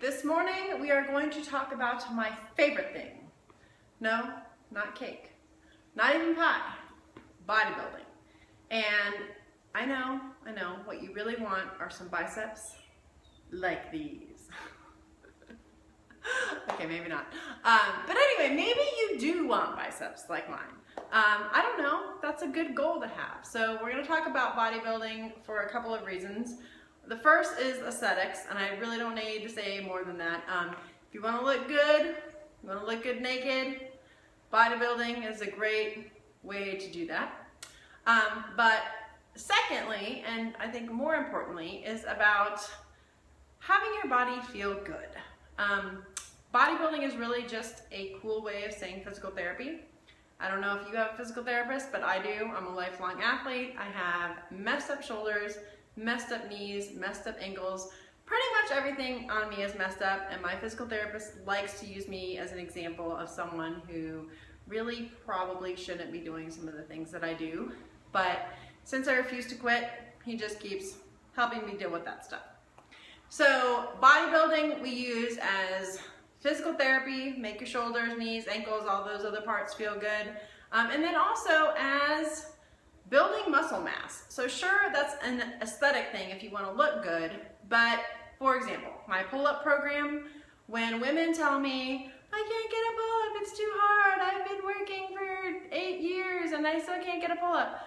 this morning we are going to talk about my favorite thing. No, not cake, not even pie, bodybuilding. And I know, what you really want are some biceps like these. Okay, maybe not. But anyway, maybe you do want biceps like mine. I don't know, that's a good goal to have. So we're gonna talk about bodybuilding for a couple of reasons. The first is aesthetics, and I really don't need to say more than that. If you wanna look good, you wanna look good naked, bodybuilding is a great way to do that. But secondly, and I think more importantly, is about having your body feel good. Bodybuilding is really just a cool way of saying physical therapy. I don't know if you have a physical therapist, but I do. I'm a lifelong athlete. I have messed up shoulders, messed up knees, messed up ankles. Pretty much everything on me is messed up, and my physical therapist likes to use me as an example of someone who really probably shouldn't be doing some of the things that I do. But since I refuse to quit, he just keeps helping me deal with that stuff. So bodybuilding we use as physical therapy, make your shoulders, knees, ankles, all those other parts feel good. And then also as building muscle mass. So sure, that's an aesthetic thing if you want to look good, but for example, my pull-up program, when women tell me, I can't get a pull-up, it's too hard, I've been working for 8 years and I still can't get a pull-up.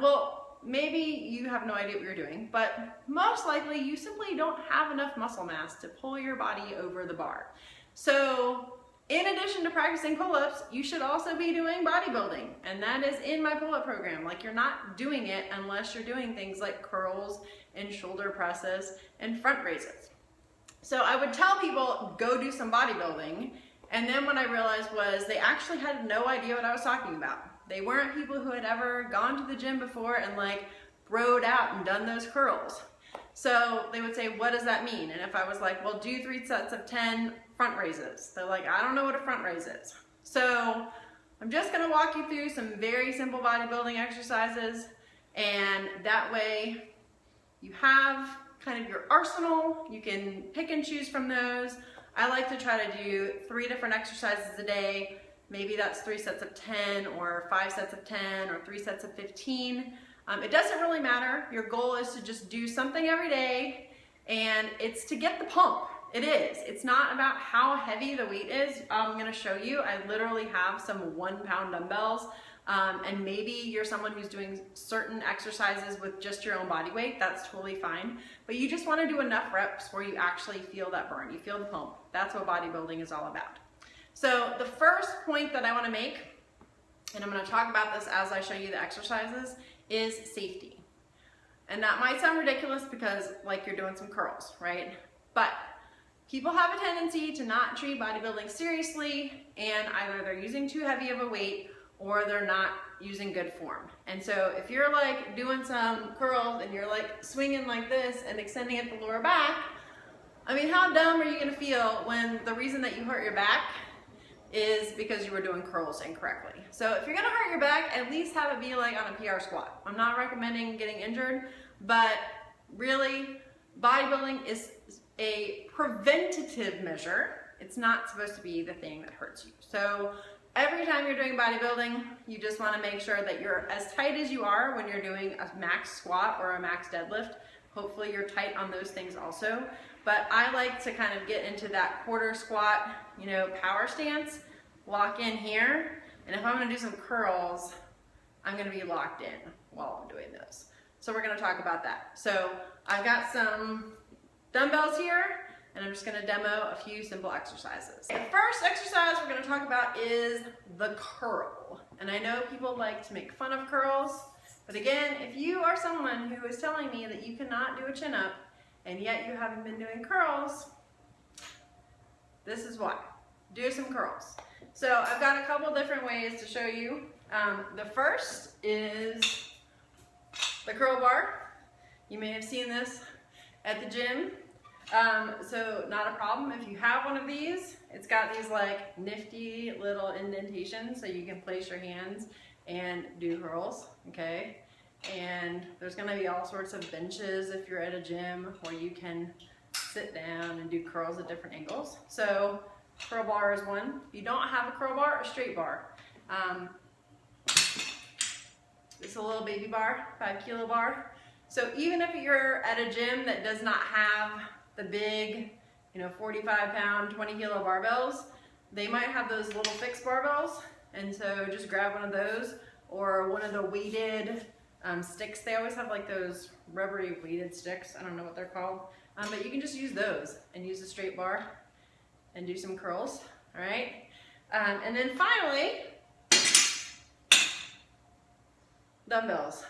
Well, maybe you have no idea what you're doing, but most likely you simply don't have enough muscle mass to pull your body over the bar. So in addition to practicing pull-ups, you should also be doing bodybuilding, and that is in my pull-up program. Like, you're not doing it unless you're doing things like curls and shoulder presses and front raises. So I would tell people, go do some bodybuilding, and then what I realized was they actually had no idea what I was talking about. They weren't people who had ever gone to the gym before and like broed out and done those curls. So they would say, what does that mean? And if I was like, well, do 3 sets of 10 front raises. They're like, I don't know what a front raise is. So I'm just gonna walk you through some very simple bodybuilding exercises, and that way you have kind of your arsenal. You can pick and choose from those. I like to try to do 3 different exercises a day. Maybe that's 3 sets of 10 or 5 sets of 10 or 3 sets of 15. It doesn't really matter. Your goal is to just do something every day, and it's to get the pump. It is. It's not about how heavy the weight is. I'm going to show you. I literally have some 1-pound dumbbells, and maybe you're someone who's doing certain exercises with just your own body weight. That's totally fine. But you just want to do enough reps where you actually feel that burn. You feel the pump. That's what bodybuilding is all about. So the first point that I want to make, and I'm going to talk about this as I show you the exercises, is safety. And that might sound ridiculous because like you're doing some curls, right? But people have a tendency to not treat bodybuilding seriously, and either they're using too heavy of a weight or they're not using good form. And so if you're like doing some curls and you're like swinging like this and extending at the lower back, I mean, how dumb are you going to feel when the reason that you hurt your back is because you were doing curls incorrectly? So if you're gonna hurt your back, at least have it be like on a PR squat. I'm not recommending getting injured, but really bodybuilding is a preventative measure. It's not supposed to be the thing that hurts you. So every time you're doing bodybuilding, you just want to make sure that you're as tight as you are when you're doing a max squat or a max deadlift. Hopefully you're tight on those things also. But I like to kind of get into that quarter squat, you know, power stance, lock in here. And if I'm gonna do some curls, I'm gonna be locked in while I'm doing those. So we're gonna talk about that. So I've got some dumbbells here, and I'm just gonna demo a few simple exercises. The first exercise we're gonna talk about is the curl. And I know people like to make fun of curls, but again, if you are someone who is telling me that you cannot do a chin-up, and yet you haven't been doing curls, this is why. Do some curls. So I've got a couple different ways to show you. The first is the curl bar. You may have seen this at the gym. So not a problem if you have one of these. It's got these like nifty little indentations so you can place your hands and do curls, okay? And there's gonna be all sorts of benches if you're at a gym where you can sit down and do curls at different angles. So curl bar is one. If you don't have a curl bar, a straight bar. It's a little baby bar, 5 kilo bar. So even if you're at a gym that does not have the big, 45 pound, 20 kilo barbells, they might have those little fixed barbells. And so just grab one of those or one of the weighted sticks. They always have like those rubbery weighted sticks. I don't know what they're called. But you can just use those and use a straight bar and do some curls, all right? And then finally, dumbbells.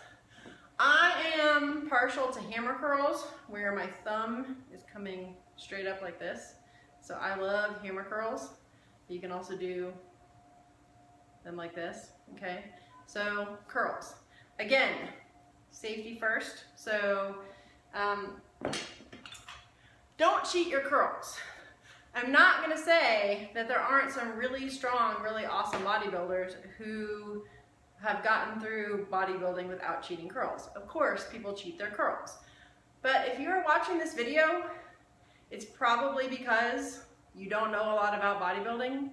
I am partial to hammer curls where my thumb is coming straight up like this. So I love hammer curls. You can also do them like this, okay? So curls. Again, safety first. So don't cheat your curls. I'm not gonna say that there aren't some really strong, really awesome bodybuilders who have gotten through bodybuilding without cheating curls. Of course, people cheat their curls. But if you're watching this video, it's probably because you don't know a lot about bodybuilding,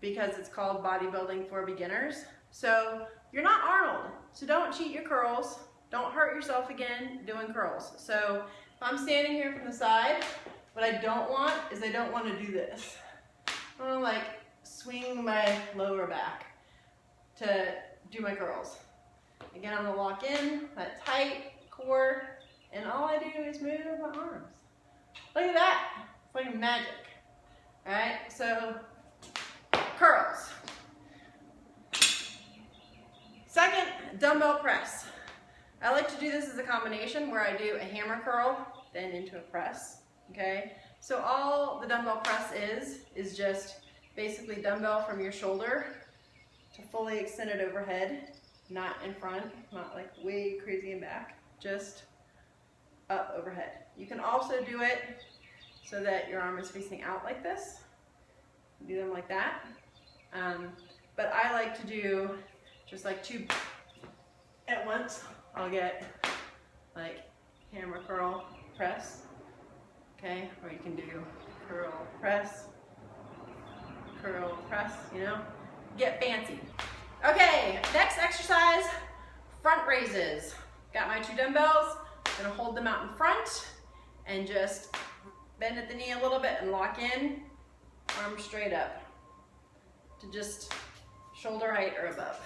because it's called Bodybuilding for Beginners. So you're not Arnold, so don't cheat your curls. Don't hurt yourself again doing curls. So if I'm standing here from the side, what I don't want is I don't want to do this. I want to like swing my lower back to do my curls. Again, I'm gonna lock in that tight core, and all I do is move my arms. Look at that, it's like magic. All right, so curls. Second, dumbbell press. I like to do this as a combination where I do a hammer curl, then into a press, okay? So all the dumbbell press is just basically dumbbell from your shoulder to fully extend it overhead, not in front, not like way crazy in back, just up overhead. You can also do it so that your arm is facing out like this. Do them like that. But I like to do just like 2 at once. I'll get like hammer curl press, okay? Or you can do curl press, get fancy. Okay, next exercise, front raises. Got my 2 dumbbells, gonna hold them out in front and just bend at the knee a little bit and lock in, arms straight up to just shoulder height or above.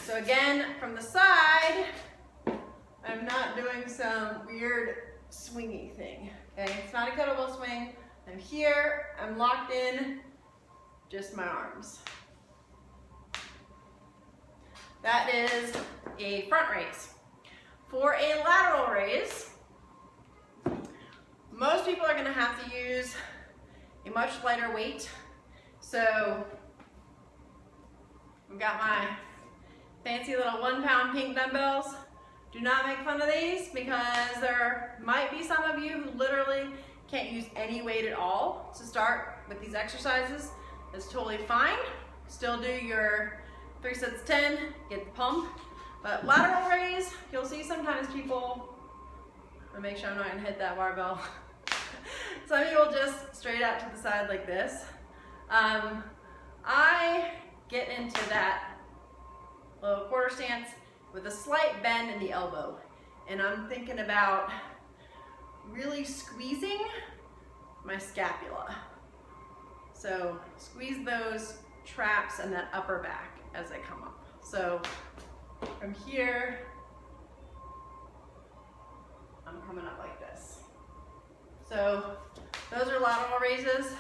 So again, from the side, I'm not doing some weird swingy thing, okay? It's not a kettlebell swing. I'm here, I'm locked in, just my arms. That is a front raise. For a lateral raise, most people are gonna have to use a much lighter weight. So I've got my fancy little 1 pound pink dumbbells. Do not make fun of these because there might be some of you who literally can't use any weight at all to start with these exercises. That's totally fine. Still do your 3 sets 10, get the pump. But lateral raise, you'll see sometimes people, I'll make sure I'm not gonna hit that barbell. Some people just straight out to the side like this. I get into that little quarter stance with a slight bend in the elbow. And I'm thinking about really squeezing my scapula. So squeeze those traps and that upper back as I come up. So from here, I'm coming up like this. So those are lateral raises.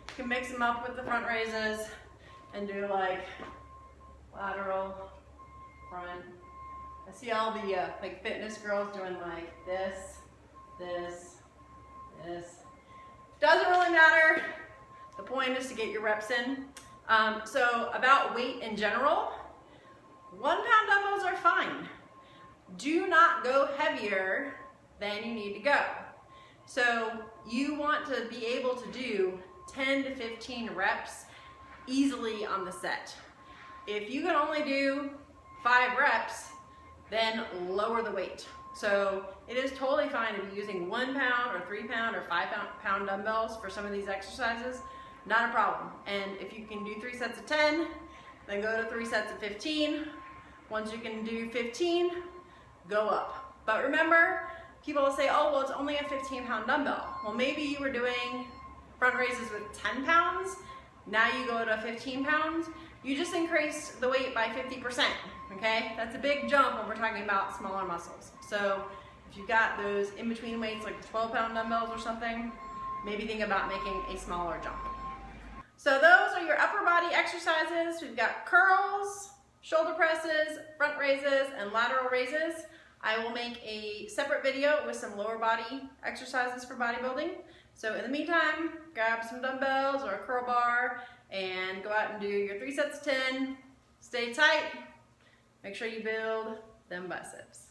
You can mix them up with the front raises and do like lateral, front. I see all the like fitness girls doing like this, this, this. Doesn't really matter. The point is to get your reps in. So about weight in general, 1 pound dumbbells are fine. Do not go heavier than you need to go. So you want to be able to do 10 to 15 reps easily on the set. If you can only do 5 reps, then lower the weight. So It is totally fine to be using 1 pound or 3 pound or 5 pound dumbbells for some of these exercises. Not a problem. And if you can do 3 sets of 10, then go to 3 sets of 15. Once you can do 15, go up. But remember, people will say, oh, well, it's only a 15-pound dumbbell. Well, maybe you were doing front raises with 10 pounds. Now you go to 15 pounds. You just increased the weight by 50%, okay? That's a big jump when we're talking about smaller muscles. So if you've got those in-between weights like the 12-pound dumbbells or something, maybe think about making a smaller jump. So those are your upper body exercises. We've got curls, shoulder presses, front raises, and lateral raises. I will make a separate video with some lower body exercises for bodybuilding. So in the meantime, grab some dumbbells or a curl bar and go out and do your 3 sets of 10. Stay tight. Make sure you build them biceps.